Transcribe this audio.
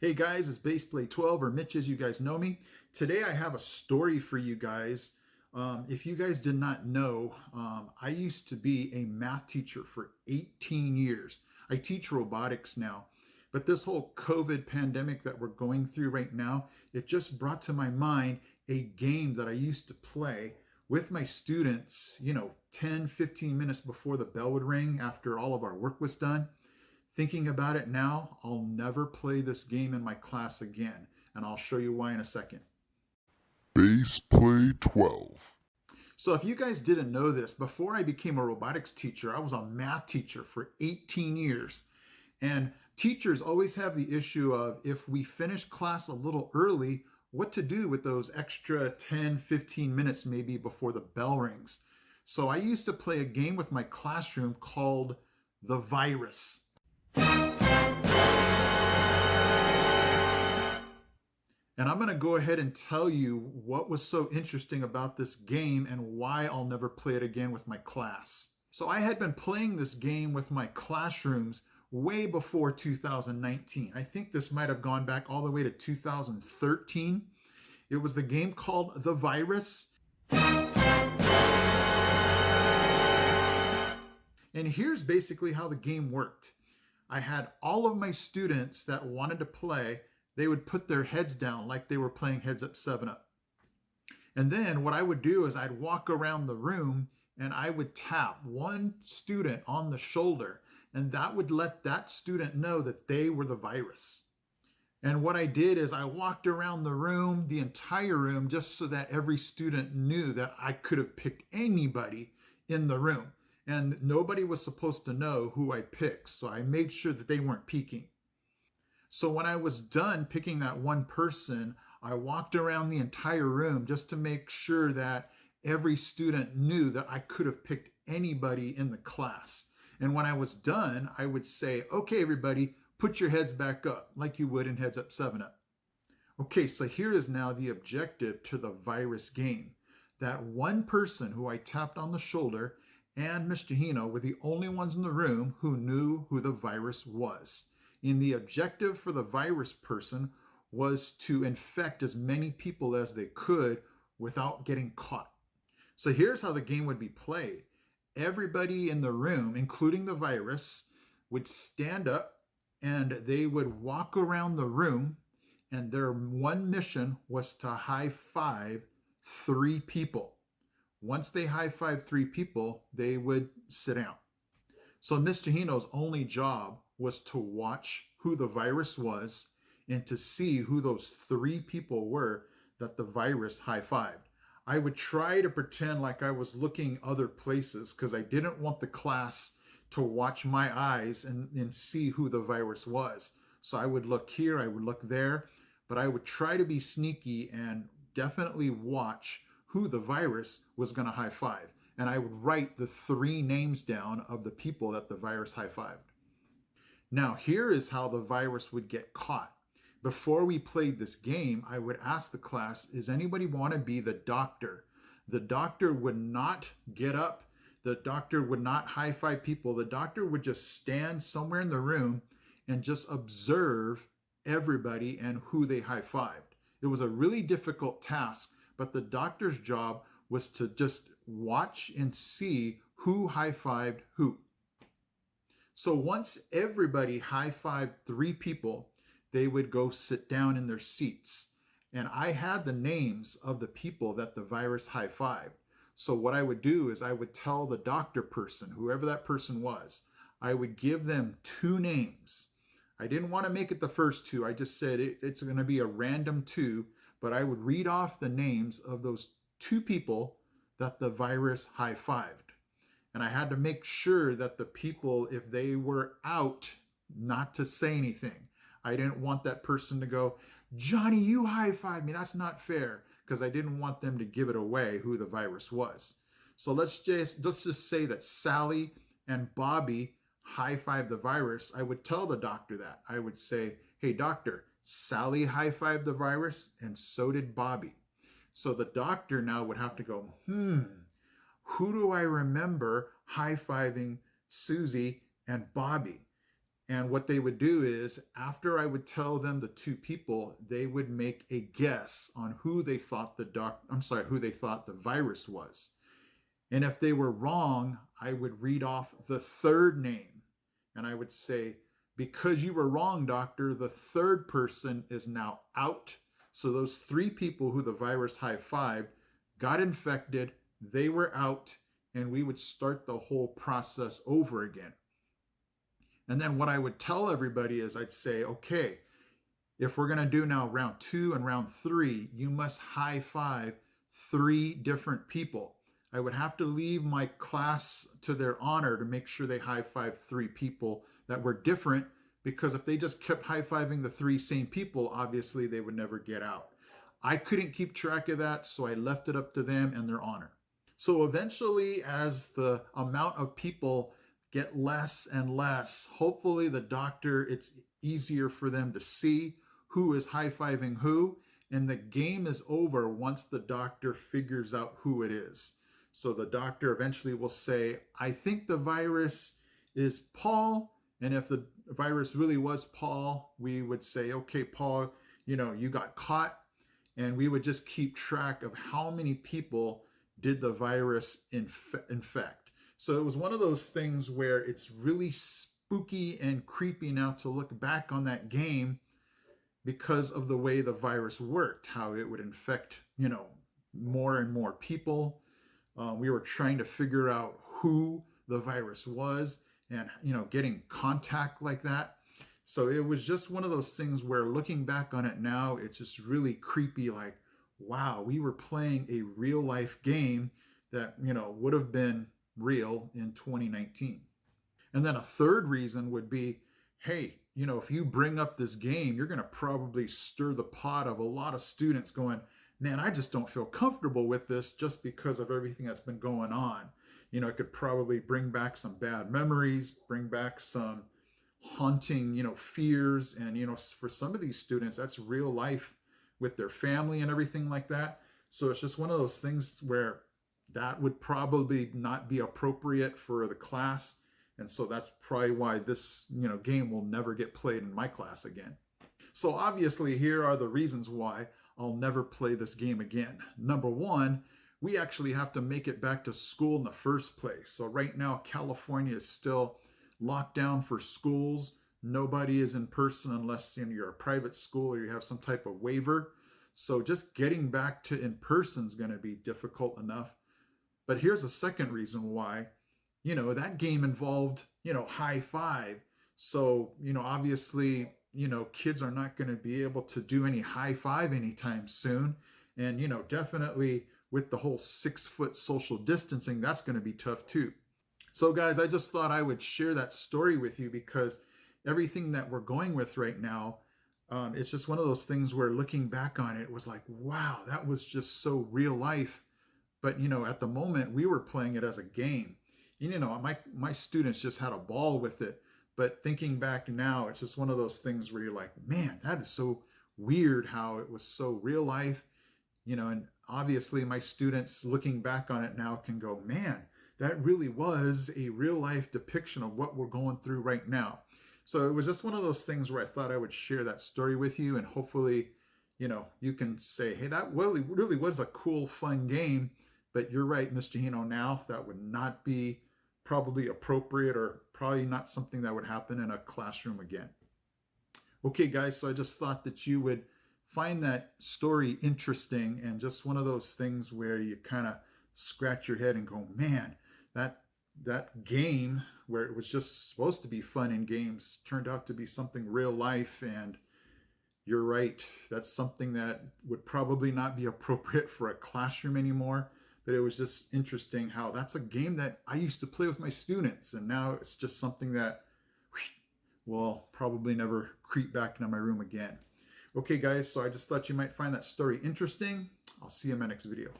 Hey guys, it's Baseplay 12 or Mitch as you guys know me. Today I have a story for you guys. If you guys did not know, I used to be a math teacher for 18 years. I teach robotics now. But this whole COVID pandemic that we're going through right now, it just brought to my mind a game that I used to play with my students, 10, 15 minutes before the bell would ring after all of our work was done. Thinking about it now, I'll never play this game in my class again, and I'll show you why in a second. Base Play 12. So, if you guys didn't know this, before I became a robotics teacher, I was a math teacher for 18 years. And teachers always have the issue of if we finish class a little early, what to do with those extra 10, 15 minutes maybe before the bell rings. So, I used to play a game with my classroom called The Virus. And I'm going to go ahead and tell you what was so interesting about this game and why I'll never play it again with my class. So, I had been playing this game with my classrooms way before 2019. I think this might have gone back all the way to 2013. It was the game called The Virus. And here's basically how the game worked. I had all of my students that wanted to play, they would put their heads down like they were playing Heads Up 7 Up. And then what I would do is I'd walk around the room and I would tap one student on the shoulder, and that would let that student know that they were the virus. And what I did is I walked around the room, the entire room, just so that every student knew that I could have picked anybody in the room. And nobody was supposed to know who I picked, so I made sure that they weren't peeking. So when I was done picking that one person, I walked around the entire room just to make sure that every student knew that I could have picked anybody in the class. And when I was done, I would say, okay, everybody, put your heads back up like you would in Heads Up 7 Up. Okay, so here is now the objective to the virus game. That one person who I tapped on the shoulder and Mr. Hino were the only ones in the room who knew who the virus was. And the objective for the virus person was to infect as many people as they could without getting caught. So here's how the game would be played. Everybody in the room, including the virus, would stand up and they would walk around the room, and their one mission was to high five three people. Once they high five three people, they would sit down. So Mr. Hino's only job was to watch who the virus was and to see who those three people were that the virus high fived. I would try to pretend like I was looking other places because I didn't want the class to watch my eyes and see who the virus was. So I would look here, I would look there, but I would try to be sneaky and definitely watch who the virus was going to high five. And I would write the three names down of the people that the virus high fived. Now, here is how the virus would get caught. Before we played this game, I would ask the class, does anybody want to be the doctor? The doctor would not get up. The doctor would not high five people. The doctor would just stand somewhere in the room and just observe everybody and who they high fived. It was a really difficult task, but the doctor's job was to just watch and see who high fived who. So once everybody high fived three people, they would go sit down in their seats. And I had the names of the people that the virus high fived. So what I would do is I would tell the doctor person, whoever that person was, I would give them two names. I didn't want to make it the first two. I just said it's going to be a random two, but I would read off the names of those two people that the virus high fived. And I had to make sure that the people, if they were out, not to say anything. I didn't want that person to go, Johnny, you high five me. That's not fair, because I didn't want them to give it away who the virus was. So let's just say that Sally and Bobby high five the virus. I would tell the doctor that. I would say, hey, doctor, Sally high fived the virus, and so did Bobby. So the doctor now would have to go, who do I remember high fiving Susie and Bobby? And what they would do is, after I would tell them the two people, they would make a guess on who they thought who they thought the virus was. And if they were wrong, I would read off the third name. And I would say, because you were wrong, doctor, the third person is now out. So those three people who the virus high-fived got infected, they were out, and we would start the whole process over again. And then what I would tell everybody is I'd say, okay, if we're going to do now round 2 and round 3, you must high five 3 different people. I would have to leave my class to their honor to make sure they high five 3 people that were different, because if they just kept high fiving the 3 same people, obviously they would never get out. I couldn't keep track of that, so I left it up to them and their honor. So eventually, as the amount of people get less and less, hopefully the doctor, it's easier for them to see who is high-fiving who, and the game is over once the doctor figures out who it is. So the doctor eventually will say, I think the virus is Paul, and if the virus really was Paul, we would say, okay, Paul, you got caught, and we would just keep track of how many people did the virus infect. So it was one of those things where it's really spooky and creepy now to look back on that game, because of the way the virus worked, how it would infect, more and more people. We were trying to figure out who the virus was, and, getting contact like that. So it was just one of those things where, looking back on it now, it's just really creepy. Like, wow, we were playing a real life game that, would have been real in 2019. And then a third reason would be, hey, if you bring up this game, you're going to probably stir the pot of a lot of students going, man, I just don't feel comfortable with this just because of everything that's been going on. It could probably bring back some bad memories, bring back some haunting, fears. And, for some of these students, that's real life with their family and everything like that. So it's just one of those things where that would probably not be appropriate for the class. And so that's probably why this, game will never get played in my class again. So obviously, here are the reasons why I'll never play this game again. Number one, we actually have to make it back to school in the first place. So right now, California is still locked down for schools. Nobody is in person unless you're a private school or you have some type of waiver. So just getting back to in person is going to be difficult enough. But here's a second reason why. That game involved, high five. So, obviously, kids are not going to be able to do any high five anytime soon. And, definitely with the whole 6-foot social distancing, that's going to be tough too. So, guys, I just thought I would share that story with you, because everything that we're going with right now, it's just one of those things where, looking back on it, it was like, wow, that was just so real life. But, at the moment, we were playing it as a game. My students just had a ball with it. But thinking back now, it's just one of those things where you're like, man, that is so weird how it was so real life. And obviously my students, looking back on it now, can go, man, that really was a real life depiction of what we're going through right now. So it was just one of those things where I thought I would share that story with you, and hopefully, you can say, hey, that really was a cool, fun game. But you're right, Mr. Hino, now that would not be probably appropriate, or probably not something that would happen in a classroom again. Okay, guys, so I just thought that you would find that story interesting, and just one of those things where you kind of scratch your head and go, man, that game where it was just supposed to be fun in games turned out to be something real life. And you're right, that's something that would probably not be appropriate for a classroom anymore. But it was just interesting how that's a game that I used to play with my students, and now it's just something that will probably never creep back into my room again. Okay, guys, so I just thought you might find that story interesting. I'll see you in my next video.